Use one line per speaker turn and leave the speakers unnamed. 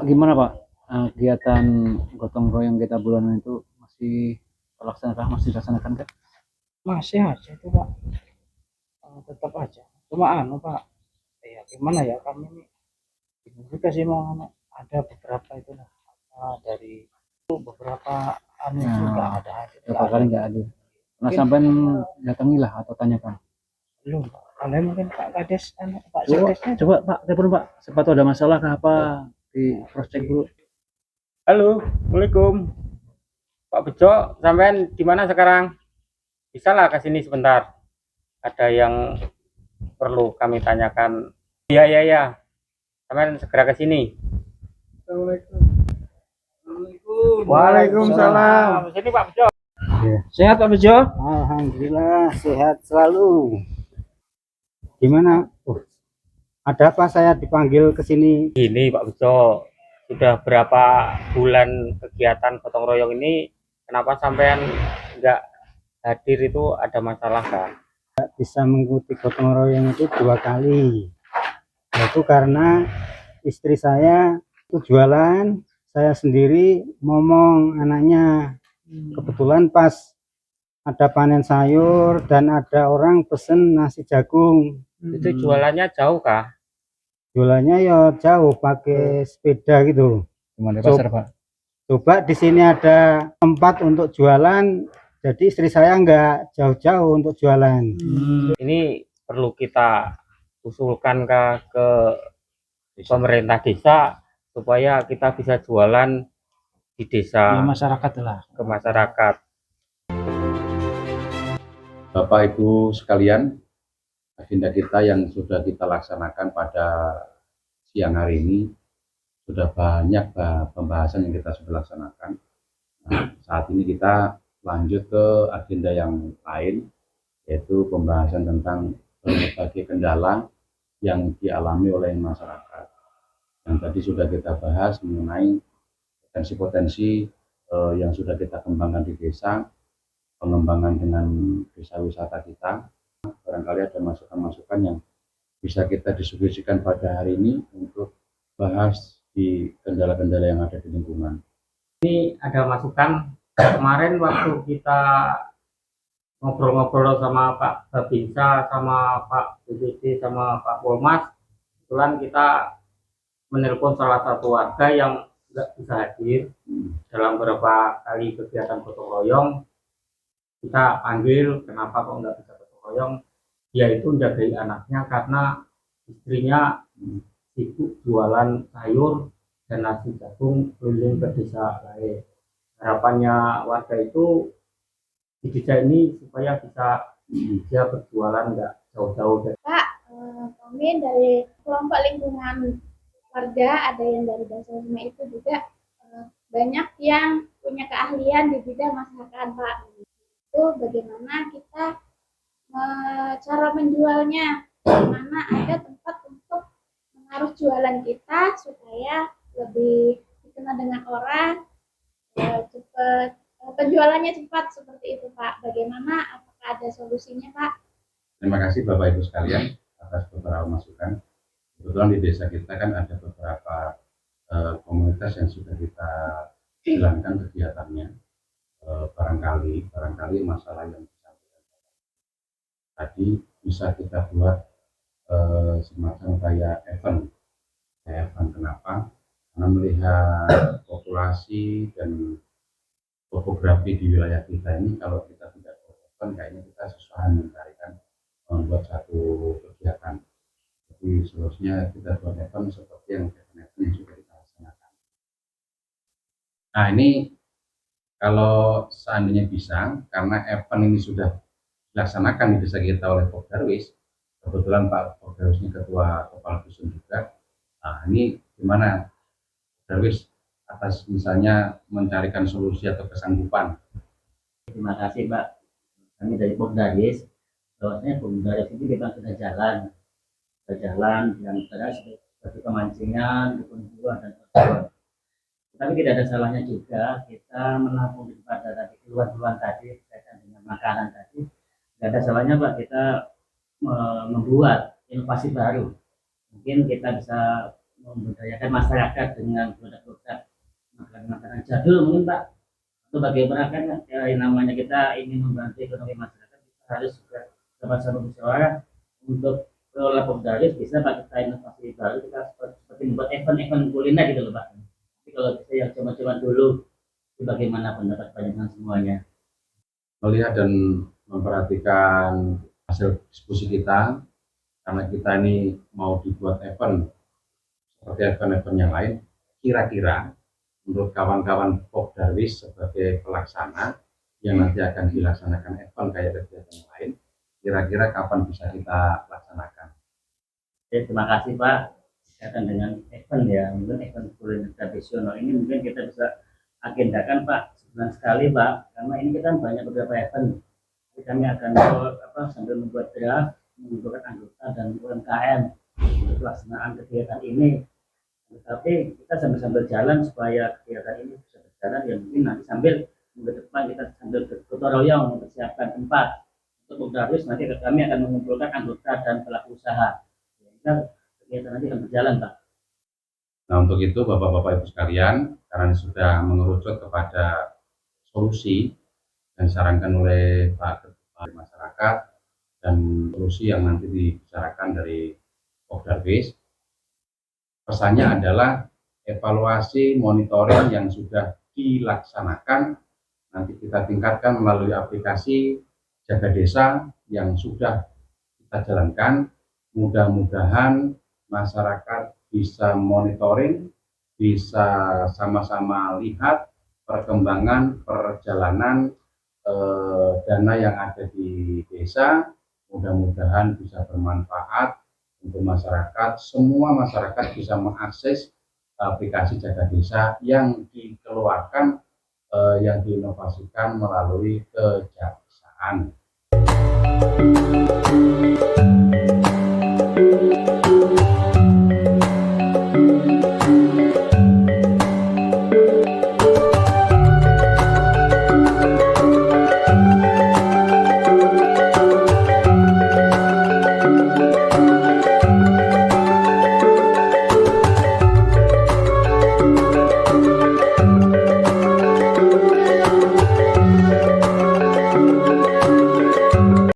gimana Pak? Kegiatan gotong royong kita bulanan itu masih terlaksana, masih dilaksanakan Kak?
Masih aja itu Pak, tetap aja. Cuma Pak, ya gimana ya, kami ini bingung juga sih mau ada beberapa itu lah, dari beberapa itu nggak
Nah,
ada hadir,
berapa kali nggak hadir? Pernah
mungkin
sampai datangilah atau tanyakan.
belum Pak. Kalian mungkin Pak Kades, Pak
Coba,
Sekdesnya
coba Pak, telepon Pak. Siapa tahu ada masalah kah apa di cross check dulu.
Halo, Assalamualaikum. Pak Bejo, sampean di mana sekarang? Bisa lah ke sini sebentar. Ada yang perlu kami tanyakan. Iya, iya, iya. Sampean segera ke sini.
Assalamualaikum.
Waalaikumsalam. Sini Pak Bejo.
Sehat Pak Bejo?
Alhamdulillah sehat selalu. Gimana? Ada apa saya dipanggil ke sini?
Ini Pak Bejo, sudah berapa bulan kegiatan gotong royong ini? Kenapa sampean nggak hadir, itu ada masalah kan?
Bisa mengikuti gotong royong itu 2 kali. Itu karena istri saya itu jualan, saya sendiri ngomong anaknya. Kebetulan pas ada panen sayur dan ada orang pesen nasi jagung.
Itu jualannya jauh kah?
Jualannya ya jauh pakai sepeda gitu.
Gimana di pasar Pak?
Coba di sini ada tempat untuk jualan, jadi istri saya nggak jauh-jauh untuk jualan.
Ini perlu kita usulkan ke pemerintah desa supaya kita bisa jualan di
Ya
desa
masyarakat lah.
ke masyarakat.
Bapak Ibu sekalian, agenda kita yang sudah kita laksanakan pada siang hari ini sudah banyak pembahasan yang kita sudah laksanakan. Nah, saat ini kita lanjut ke agenda yang lain, yaitu pembahasan tentang berbagai kendala yang dialami oleh masyarakat. Yang tadi sudah kita bahas mengenai potensi-potensi yang sudah kita kembangkan di desa, pengembangan dengan desa wisata kita. Barangkali ada masukan-masukan yang bisa kita diskusikan pada hari ini untuk bahas di kendala-kendala yang ada di lingkungan.
Ini ada masukan kemarin waktu kita ngobrol-ngobrol sama Pak Babinsa, sama Pak BPD, sama Pak Polmas. Kebetulan kita menelpon salah satu warga yang nggak bisa hadir dalam beberapa kali kegiatan gotong royong. Kita panggil, kenapa kok nggak bisa gotong royong? Dia itu menjagai anaknya karena istrinya sibuk jualan sayur dan nasi jagung keliling ke desa lain. Harapannya warga itu di desa ini supaya bisa dia berjualan nggak jauh-jauh dari.
Pak, kami dari kelompok lingkungan warga, ada yang dari Desa Lima itu juga banyak yang punya keahlian di bidang masakan Pak. Itu bagaimana kita cara menjualnya, bagaimana ada tempat untuk menaruh jualan kita supaya lebih dikenal dengan orang, cepat penjualannya cepat seperti itu Pak. Bagaimana, apakah ada solusinya Pak?
Terima kasih Bapak Ibu sekalian atas beberapa masukan. Kebetulan di desa kita kan ada beberapa komunitas yang sudah kita jalankan kegiatannya. Barangkali masalah yang disampaikan tadi bisa kita buat semacam kayak event. Kenapa? Karena melihat populasi dan topografi di wilayah kita ini, kalau kita tidak event, kayaknya kita susah mencarikan membuat satu kegiatan. Jadi seharusnya kita buat event seperti yang event yang sudah kita laksanakan. Nah ini kalau seandainya bisa, karena event ini sudah dilaksanakan di desa kita oleh Pak Darwis, kebetulan Pak Darwisnya ketua kepala dusun juga. Nah ini gimana Darwis atas misalnya mencarikan solusi atau kesanggupan?
Terima kasih Pak. Kami dari Pogdadis, bahwasanya Pogdadis itu kita sudah jalan yang seperti kemancingan, dukun buah dan sebagainya. Tapi tidak ada salahnya juga kita menampung pada tadi keluhan-keluhan tadi berkaitan dengan makanan tadi. Tidak ada salahnya Pak kita membuat inovasi baru. Mungkin kita bisa membudayakan masyarakat dengan produk-produk makanan-makanan jadul mungkin Pak, atau bagaimana kan yang namanya kita ingin membantu ekonomi masyarakat, kita harus juga sama-sama musyawarah untuk kelola Kopdarwis. Bisa Pak kita inovasi baru, kita seperti membuat event-event kuliner gitu loh Pak. Tapi kalau kita yang cuma-cuma dulu, itu bagaimana pendapat panjenengan semuanya?
Melihat dan memperhatikan hasil diskusi kita, karena kita ini mau dibuat event seperti event-event yang lain, kira-kira menurut kawan-kawan Kopdarwis sebagai pelaksana yang nanti akan dilaksanakan event kayak kegiatan yang lain, kira-kira kapan bisa kita laksanakan?
Oke, terima kasih Pak. Berkaitan dengan event ya, mungkin event kuliner tradisional ini mungkin kita bisa agendakan Pak sebulan sekali Pak, karena ini kita banyak beberapa event. Jadi kami akan sambil membuat draft, mengumpulkan anggota dan UMKM untuk pelaksanaan kegiatan ini. Tetapi kita sambil jalan supaya kegiatan ini bisa berjalan, ya mungkin nanti sambil minggu depan kita sambil bergotong royong mempersiapkan tempat untuk Kopdarwis. Nanti kami akan mengumpulkan anggota dan pelaku usaha. Sehingga kegiatan nanti akan berjalan Pak.
Nah, untuk itu Bapak-Bapak Ibu sekalian, karena sudah mengerucut kepada solusi yang disarankan oleh Pak Ketua Masyarakat dan solusi yang nanti dibicarakan dari Kopdarwis, pesannya adalah evaluasi monitoring yang sudah dilaksanakan nanti kita tingkatkan melalui aplikasi Jaga Desa yang sudah kita jalankan. Mudah-mudahan masyarakat bisa monitoring, bisa sama-sama lihat perkembangan perjalanan dana yang ada di desa. Mudah-mudahan bisa bermanfaat untuk masyarakat. Semua masyarakat bisa mengakses aplikasi Jaga Desa yang dikeluarkan, yang diinovasikan melalui kejaksaan.